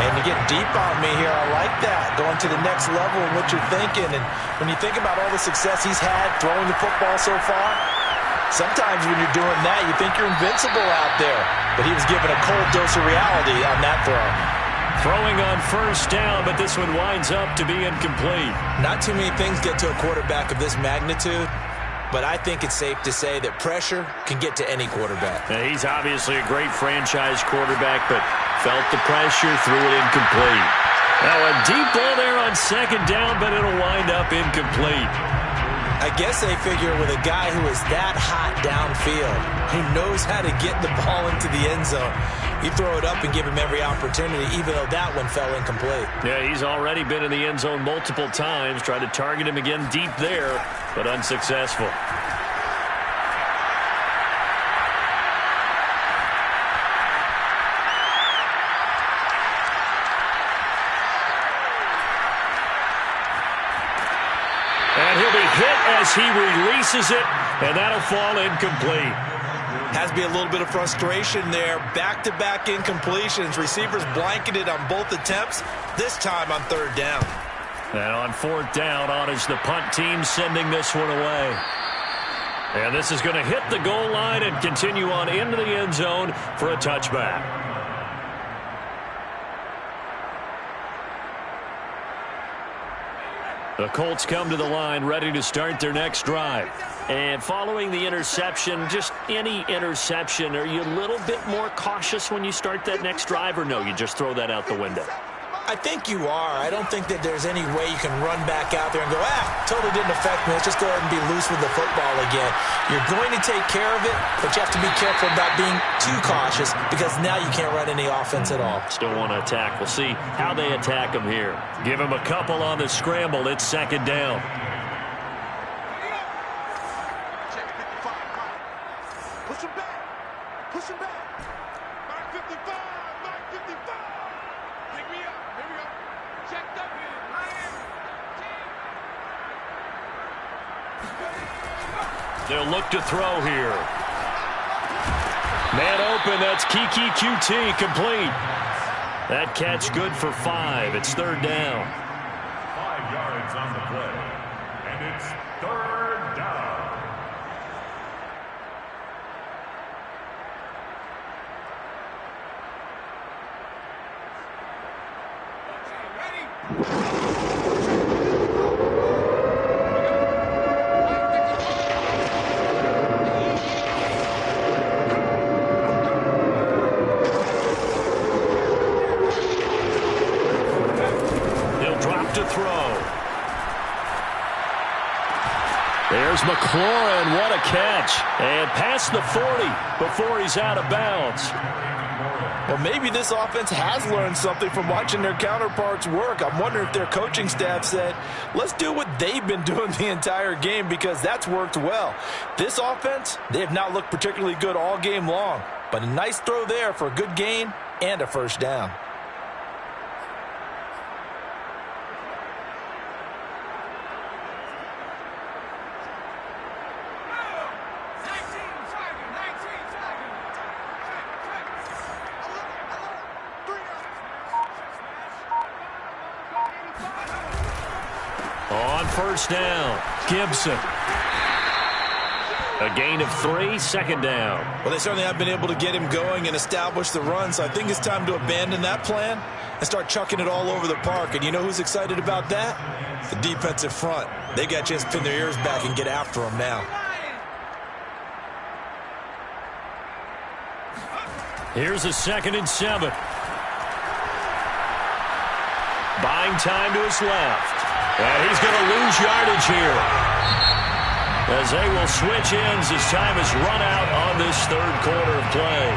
And to get deep on me here, I like that. Going to the next level in what you're thinking. And when you think about all the success he's had throwing the football so far, sometimes when you're doing that, you think you're invincible out there. But he was given a cold dose of reality on that throw. Throwing on 1st down, but this one winds up to be incomplete. Not too many things get to a quarterback of this magnitude, but I think it's safe to say that pressure can get to any quarterback. Now, he's obviously a great franchise quarterback, but felt the pressure, threw it incomplete. Now a deep ball there on 2nd down, but it'll wind up incomplete. I guess they figure with a guy who is that hot downfield, who knows how to get the ball into the end zone, you throw it up and give him every opportunity, even though that one fell incomplete. Yeah, he's already been in the end zone multiple times, tried to target him again deep there, but unsuccessful. And he'll be hit as he releases it, and that'll fall incomplete. Has to be a little bit of frustration there. Back-to-back incompletions. Receivers blanketed on both attempts, this time on 3rd down. And on 4th down, on is the punt team sending this one away. And this is going to hit the goal line and continue on into the end zone for a touchback. The Colts come to the line ready to start their next drive. And following the interception, just any interception, are you a little bit more cautious when you start that next drive, or no, you just throw that out the window? I think you are. I don't think that there's any way you can run back out there and go, totally didn't affect me. Let's just go ahead and be loose with the football again. You're going to take care of it, but you have to be careful about being too cautious because now you can't run any offense at all. Still want to attack. We'll see how they attack him here. Give him a couple on the scramble. It's 2nd down. Push him back. Push him back. Mark 55. Mark 55. Pick me up. Here we go. Checked up here. They'll look to throw here. Man open. That's Kiki QT complete. That catch good for 5. It's 3rd down. 5 yards on the play. And it's 3rd down. There's McLaurin. What a catch. And past the 40 before he's out of bounds. Well, maybe this offense has learned something from watching their counterparts work. I'm wondering if their coaching staff said, let's do what they've been doing the entire game because that's worked well. This offense, they have not looked particularly good all game long, but a nice throw there for a good gain and a 1st down. On 1st down, Gibson. A gain of 3, 2nd down. Well, they certainly have been able to get him going and establish the run, so I think it's time to abandon that plan and start chucking it all over the park. And you know who's excited about that? The defensive front. They got to just pin their ears back and get after him now. Here's a 2nd and 7. Playing time to his left. And he's going to lose yardage here, as they will switch ends as time is run out on this third quarter of play.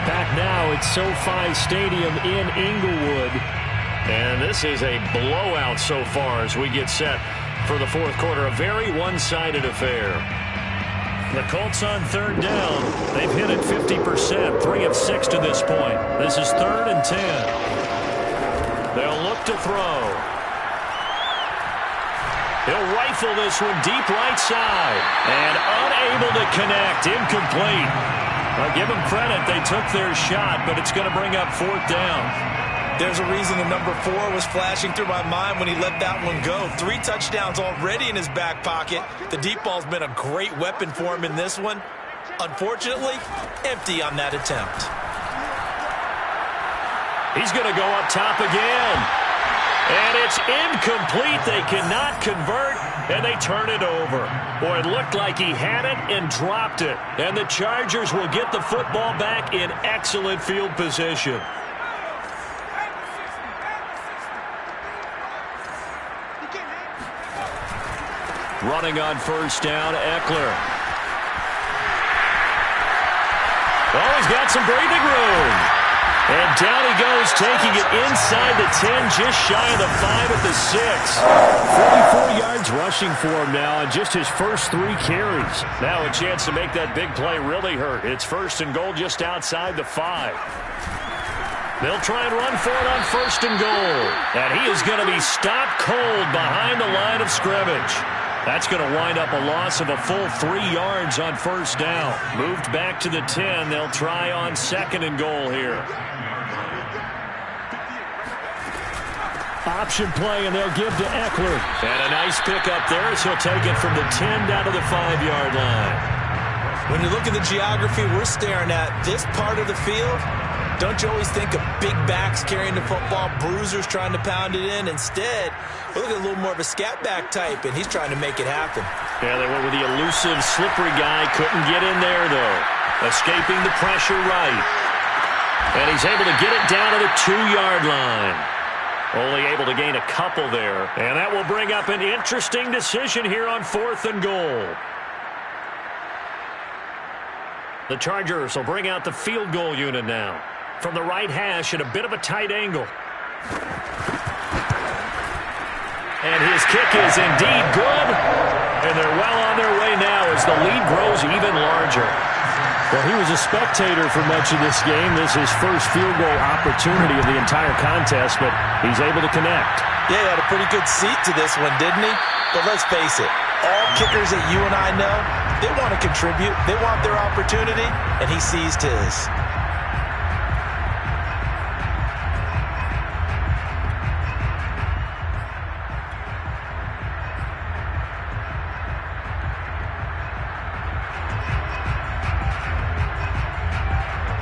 Back now at SoFi Stadium in Inglewood. And this is a blowout so far as we get set for the fourth quarter. A very one-sided affair. The Colts on third down. They've hit it 50%, 3 of 6 to this point. This is 3rd and 10. They'll look to throw. He'll rifle this one deep right side. And unable to connect. Incomplete. I'll give them credit. They took their shot, but it's going to bring up 4th down. There's a reason the number 4 was flashing through my mind when he let that one go. 3 touchdowns already in his back pocket. The deep ball's been a great weapon for him in this one. Unfortunately, empty on that attempt. He's going to go up top again. And it's incomplete. They cannot convert, and they turn it over. Boy, it looked like he had it and dropped it. And the Chargers will get the football back in excellent field position. Running on first down, Eckler. Oh, he's got some breathing room. And down he goes, taking it inside the 10, just shy of the 5 at the 6. 44 yards rushing for him now on just his first 3 carries. Now a chance to make that big play really hurt. It's 1st and goal just outside the 5. They'll try and run for it on 1st and goal. And he is going to be stopped cold behind the line of scrimmage. That's going to wind up a loss of a full 3 yards on 1st down. Moved back to the 10. They'll try on 2nd and goal here. Option play, and they'll give to Eckler. And a nice pickup there as he'll take it from the 10 down to the 5-yard line. When you look at the geography we're staring at, this part of the field, don't you always think of big backs carrying the football, bruisers trying to pound it in? Instead, we look at a little more of a scat back type, and he's trying to make it happen. Yeah, they went with the elusive, slippery guy. Couldn't get in there, though. Escaping the pressure right. And he's able to get it down to the 2-yard line. Only able to gain a couple there. And that will bring up an interesting decision here on 4th and goal. The Chargers will bring out the field goal unit now. From the right hash at a bit of a tight angle. And his kick is indeed good. And they're well on their way now as the lead grows even larger. Well, he was a spectator for much of this game. This is his first field goal opportunity of the entire contest, but he's able to connect. Yeah, he had a pretty good seat to this one, didn't he? But let's face it, all kickers that you and I know, they want to contribute. They want their opportunity, and he seized his.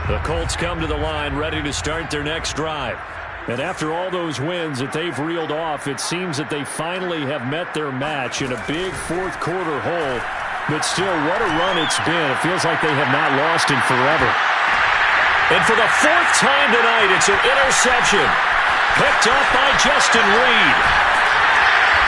The Colts come to the line ready to start their next drive. And after all those wins that they've reeled off, it seems that they finally have met their match in a big fourth quarter hole. But still, what a run it's been. It feels like they have not lost in forever. And for the 4th time tonight, it's an interception. Picked up by Justin Reed.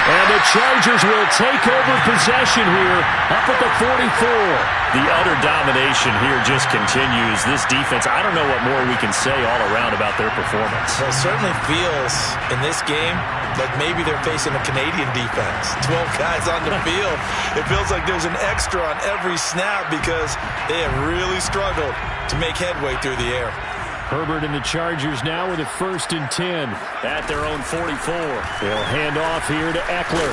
And the Chargers will take over possession here up at the 44. The utter domination here just continues. This defense, I don't know what more we can say all around about their performance. Well, it certainly feels in this game like maybe they're facing a Canadian defense. 12 guys on the field. It feels like there's an extra on every snap because they have really struggled to make headway through the air. Herbert and the Chargers now with a 1st and 10 at their own 44. They'll hand off here to Eckler.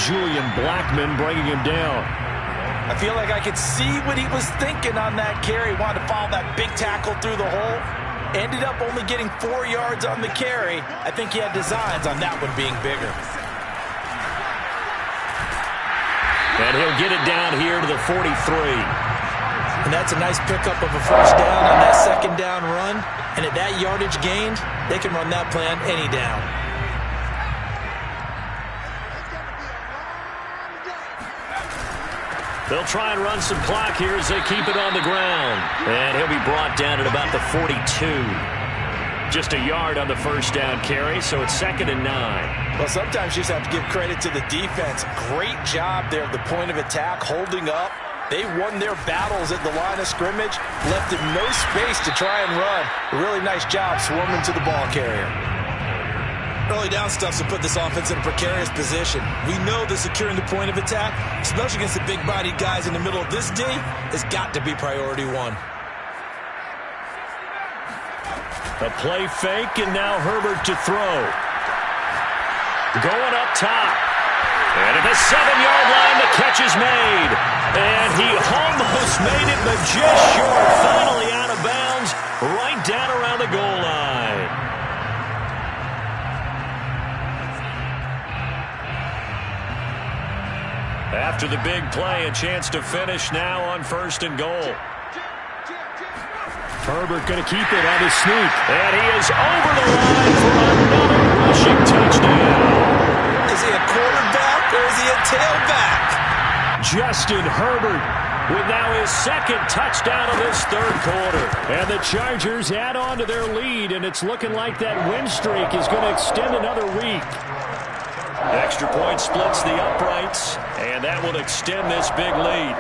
Julian Blackmon bringing him down. I feel like I could see what he was thinking on that carry. Wanted to follow that big tackle through the hole. Ended up only getting 4 yards on the carry. I think he had designs on that one being bigger. And he'll get it down here to the 43. And that's a nice pickup of a 1st down on that 2nd down run. And at that yardage gained, they can run that plan any down. They'll try and run some clock here as they keep it on the ground. And he'll be brought down at about the 42. Just a yard on the first down carry, so it's 2nd and 9. Well, sometimes you just have to give credit to the defense. Great job there at the point of attack, holding up. They won their battles at the line of scrimmage, left them no space to try and run. A really nice job swarming to the ball carrier. Early down stuffs will put this offense in a precarious position. We know that securing the point of attack, especially against the big-bodied guys in the middle of this D, has got to be priority one. A play fake, and now Herbert to throw. Going up top. And at the 7-yard line, the catch is made. And he almost made it, but just short. Finally out of bounds, right down around the goal line. After the big play, a chance to finish now on 1st and goal. Herbert going to keep it on his sneak. And he is over the line for another rushing touchdown. Is he a quarterback or is he a tailback? Justin Herbert with now his 2nd touchdown of this 3rd quarter. And the Chargers add on to their lead, and it's looking like that win streak is going to extend another week. Extra point splits the uprights, and that will extend this big lead.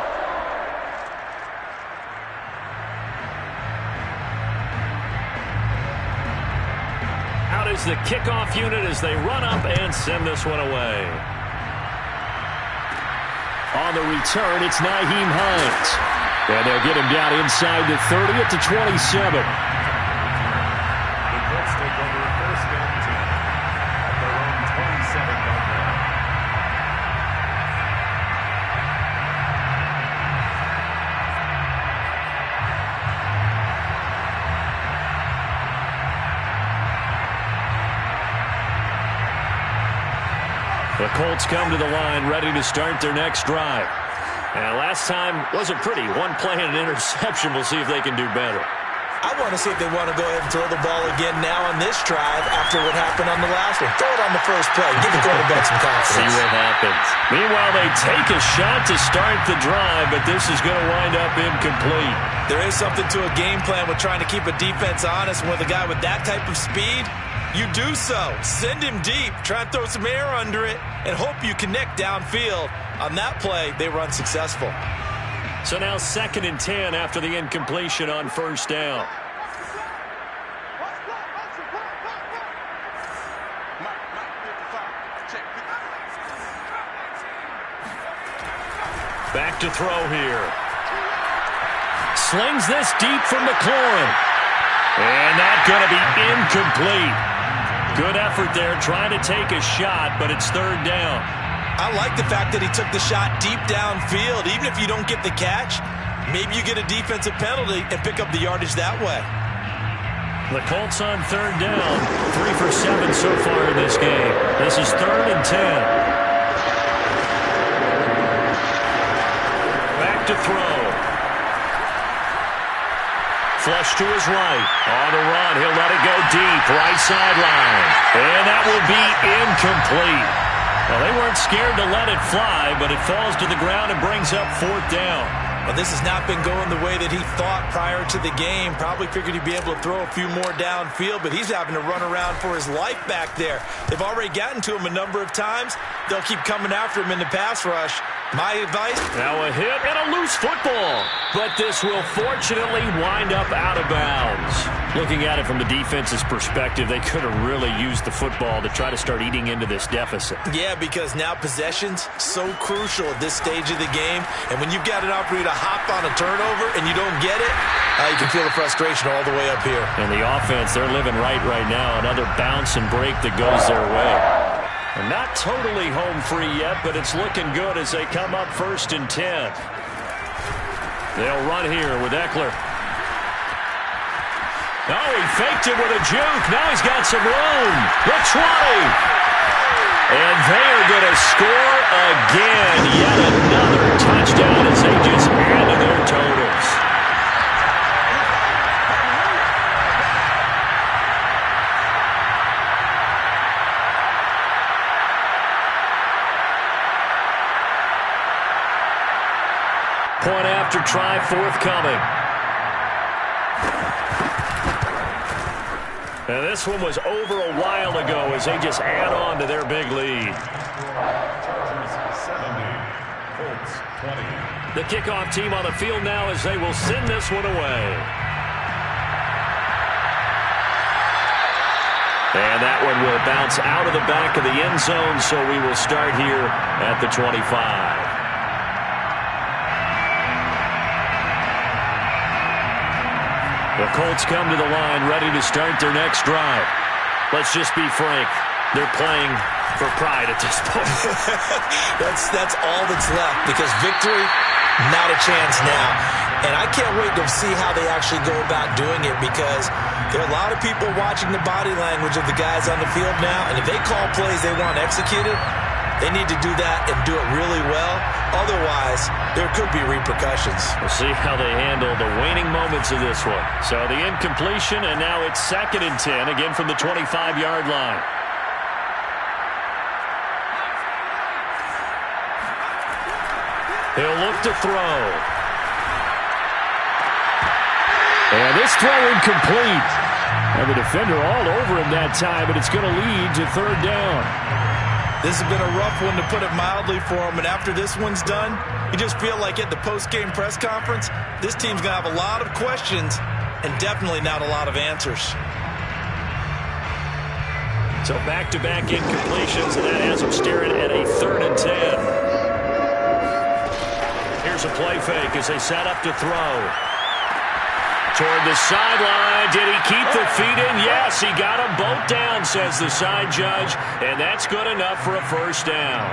Out is the kickoff unit as they run up and send this one away. On the return, it's Nyheim Hines. And they'll get him down inside the 30 at the 27. The Colts take over 1st and 10 at their own 27-yard line. The Colts come to the line ready to start their next drive. And last time wasn't pretty. One play and an interception. We'll see if they can do better. I want to see if they want to go ahead and throw the ball again now on this drive after what happened on the last one. Throw it on the first play. Give the quarterback some confidence. See what happens. Meanwhile, they take a shot to start the drive, but this is going to wind up incomplete. There is something to a game plan with trying to keep a defense honest. With a guy with that type of speed, you do so. Send him deep. Try and throw some air under it and hope you connect downfield. On that play, they were unsuccessful. So now 2nd and 10 after the incompletion on 1st down. Back to throw here. Slings this deep from McLaurin. And that's going to be incomplete. Good effort there trying to take a shot, but it's 3rd down. I like the fact that he took the shot deep downfield. Even if you don't get the catch, maybe you get a defensive penalty and pick up the yardage that way. The Colts on 3rd down. 3 for 7 so far in this game. This is 3rd and 10. Back to throw. Flush to his right. On the run, he'll let it go deep. Right sideline. And that will be incomplete. Well, they weren't scared to let it fly, but it falls to the ground and brings up 4th down. Well, this has not been going the way that he thought prior to the game. Probably figured he'd be able to throw a few more downfield, but he's having to run around for his life back there. They've already gotten to him a number of times. They'll keep coming after him in the pass rush. My advice? Now a hit and a loose football. But this will fortunately wind up out of bounds. Looking at it from the defense's perspective, they could have really used the football to try to start eating into this deficit. Yeah, because now possession's so crucial at this stage of the game. And when you've got an opportunity to hop on a turnover and you don't get it, you can feel the frustration all the way up here. And the offense, they're living right now. Another bounce and break that goes their way. And not totally home free yet, but it's looking good as they come up 1st and 10. They'll run here with Eckler. Oh, he faked it with a juke. Now he's got some room. The 20. And they are going to score again. Yet another touchdown as they just add to their totals. Point after try forthcoming. And this one was over a while ago as they just add on to their big lead. Chargers 70, Colts 20. The kickoff team on the field now as they will send this one away. And that one will bounce out of the back of the end zone, so we will start here at the 25. The Colts come to the line ready to start their next drive. Let's just be frank. They're playing for pride at this point. That's all that's left because victory, not a chance now. And I can't wait to see how they actually go about doing it because there are a lot of people watching the body language of the guys on the field now. And if they call plays they want executed, they need to do that and do it really well. Otherwise, there could be repercussions. We'll see how they handle the waning moments of this one. So the incompletion, and now it's 2nd and 10, again from the 25-yard line. He'll look to throw. And this throw incomplete. And the defender all over him that time, but it's going to lead to 3rd down. This has been a rough one, to put it mildly, for him. And after this one's done, you just feel like at the post-game press conference, this team's going to have a lot of questions and definitely not a lot of answers. So back-to-back incompletions, and that has them staring at a 3rd and 10. Here's a play fake as they set up to throw. Toward the sideline. Did he keep the feet in? Yes, he got them both down, says the side judge, and that's good enough for a 1st down.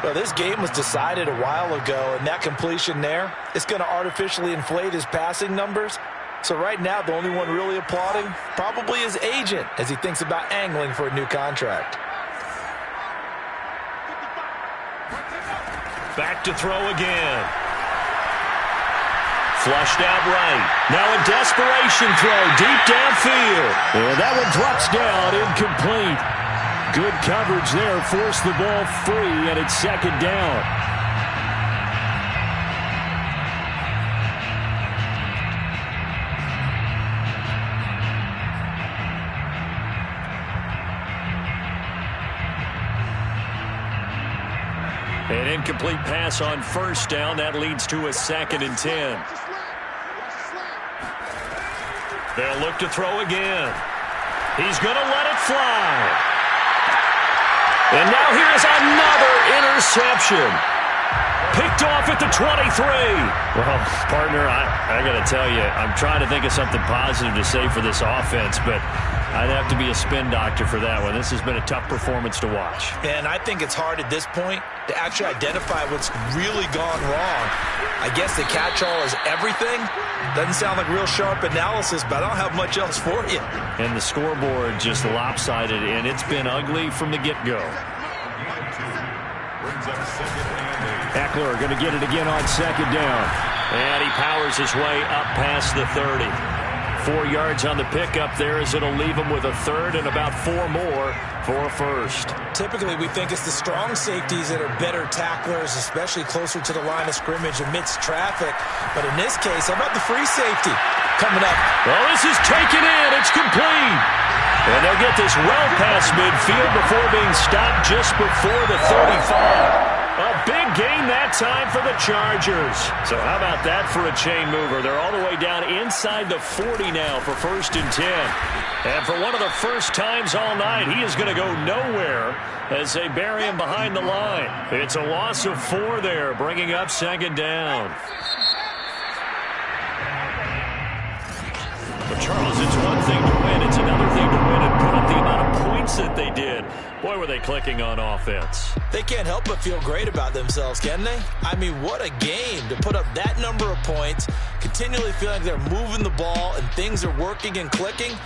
Well, this game was decided a while ago, and that completion there, it's going to artificially inflate his passing numbers. So right now, the only one really applauding probably his agent as he thinks about angling for a new contract. Back to throw again. Flushed out right. Now a desperation throw deep downfield. And that one drops down, incomplete. Good coverage there. Forced the ball free, and it's 2nd down. An incomplete pass on 1st down. That leads to a 2nd and 10. They'll look to throw again. He's going to let it fly. And now here's another interception. Picked off at the 23. Well, partner, I got to tell you, I'm trying to think of something positive to say for this offense, but I'd have to be a spin doctor for that one. This has been a tough performance to watch. And I think it's hard at this point to actually identify what's really gone wrong. I guess the catch-all is everything. Doesn't sound like real sharp analysis, but I don't have much else for you. And the scoreboard just lopsided, and it's been ugly from the get-go. Eckler going to get it again on 2nd down. And he powers his way up past the 30. 4 yards on the pickup there as it'll leave him with a 3rd and about 4 more for a 1st. Typically, we think it's the strong safeties that are better tacklers, especially closer to the line of scrimmage amidst traffic. But in this case, how about the free safety coming up? Well, this is taken in. It's complete. And they'll get this well past midfield before being stopped just before the 35. A big gain that time for the Chargers. So how about that for a chain mover? They're all the way down inside the 40 now for 1st and 10. And for one of the first times all night, he is going to go nowhere as they bury him behind the line. It's a loss of 4 there, bringing up 2nd down. But Charles, it's one thing to win. It's another thing to win and put up the amount of points that they did. Boy, were they clicking on offense. They can't help but feel great about themselves, can they? I mean, what a game to put up that number of points, continually feeling they're moving the ball and things are working and clicking.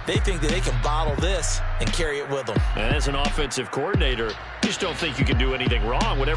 They think that they can bottle this and carry it with them. And as an offensive coordinator, you just don't think you can do anything wrong. Whatever